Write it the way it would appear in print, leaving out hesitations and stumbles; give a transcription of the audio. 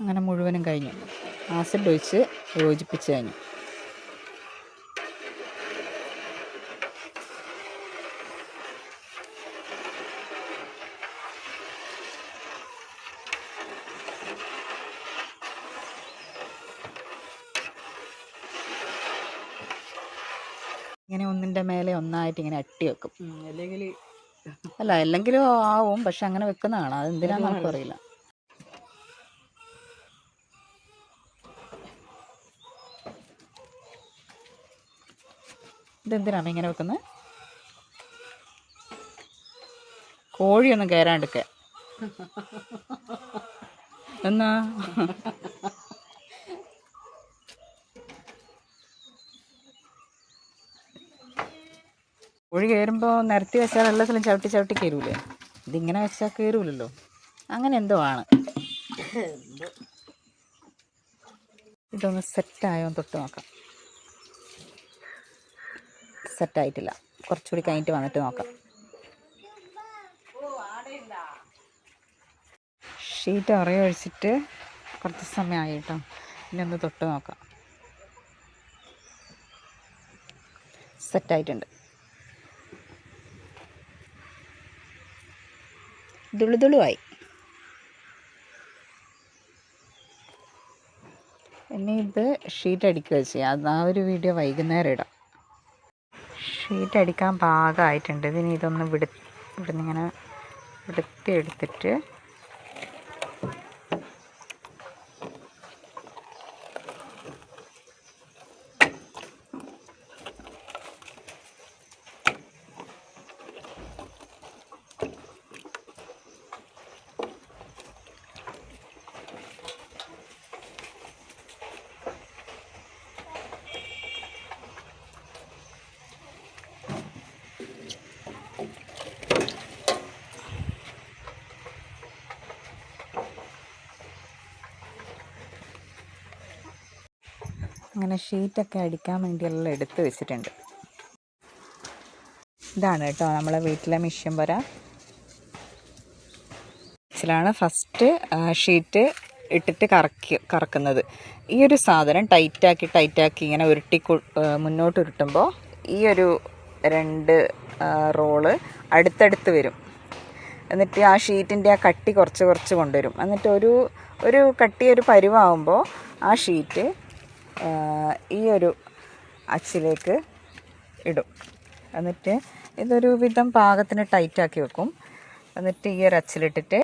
അങ്ങനെ മുഴുവനും കഴിഞ്ഞു. ആസിഡ് ഒഴിച്ച് യോജിപ്പിച്ച് കഴിഞ്ഞു. ഇങ്ങനെ ഒന്നിൻ്റെ മേലെ ഒന്നായിട്ട് ഇങ്ങനെ അട്ടി വെക്കും. അല്ലെങ്കിലും ആവും, പക്ഷെ അങ്ങനെ വെക്കുന്നതാണ്. അതെന്തിനാന്ന് നമുക്കറിയില്ല. ഇതെന്തിനാണ് ഇങ്ങനെ വെക്കുന്നത്? കോഴിയൊന്നും കയറാണ്ടിരിക്കാൻ. എന്നാ കോഴി കയറുമ്പോൾ നിരത്തി വെച്ചാൽ എല്ലാത്തിലും ചവിട്ടി ചവിട്ടി കയറൂലേ? ഇതിങ്ങനെ വെച്ചാൽ കയറൂലല്ലോ. അങ്ങനെ എന്തോ ആണ്. ഇതൊന്ന് സെറ്റായോ തൊട്ട് നോക്കാം. സെറ്റായിട്ടില്ല, കുറച്ചുകൂടി കഴിഞ്ഞിട്ട് വന്നിട്ട് നോക്കാം. ഷീറ്റ് ഒഴിച്ചിട്ട് കുറച്ച് സമയമായി കേട്ടോ. ഇനി ഒന്ന് തൊട്ട് നോക്കാം. സെറ്റായിട്ടുണ്ട്. ദുളുദുളുവായി. ഇനി ഇത് ഷീറ്റ് അടിക്കുക ചെയ്യാം. അത് ആ ഒരു വീഡിയോ വൈകുന്നേരം ഇടാം. ഷീറ്റ് അടിക്കാൻ പാകമായിട്ടുണ്ട്. ഇതിന് ഇതൊന്ന് ഇവിടുന്നിങ്ങനെ എടുത്തിട്ട് അങ്ങനെ ഷീറ്റൊക്കെ അടിക്കാൻ വേണ്ടിയെല്ലാം എടുത്ത് വെച്ചിട്ടുണ്ട്. ഇതാണ് കേട്ടോ നമ്മളെ വീട്ടിലെ മിഷ്യൻ പുര. ഇതിലാണ് ഫസ്റ്റ് ഷീറ്റ് ഇട്ടിട്ട് കറക്കുന്നത്. ഈ ഒരു സാധനം ടൈറ്റാക്കി ഇങ്ങനെ മുന്നോട്ട് ഉരുട്ടുമ്പോൾ ഈ ഒരു 2 റോള് അടുത്തടുത്ത് വരും. എന്നിട്ട് ആ ഷീറ്റിൻ്റെ ആ കട്ടി കുറച്ച് കൊണ്ടുവരും. എന്നിട്ട് ഒരു കട്ടിയൊരു പരുവാകുമ്പോൾ ആ ഷീറ്റ് ഈ ഒരു അച്ചിലേക്ക് ഇടും. എന്നിട്ട് ഇതൊരു വിധം പാകത്തിന് ടൈറ്റാക്കി വെക്കും. എന്നിട്ട് ഈ ഒരു അച്ചിലിട്ടിട്ട്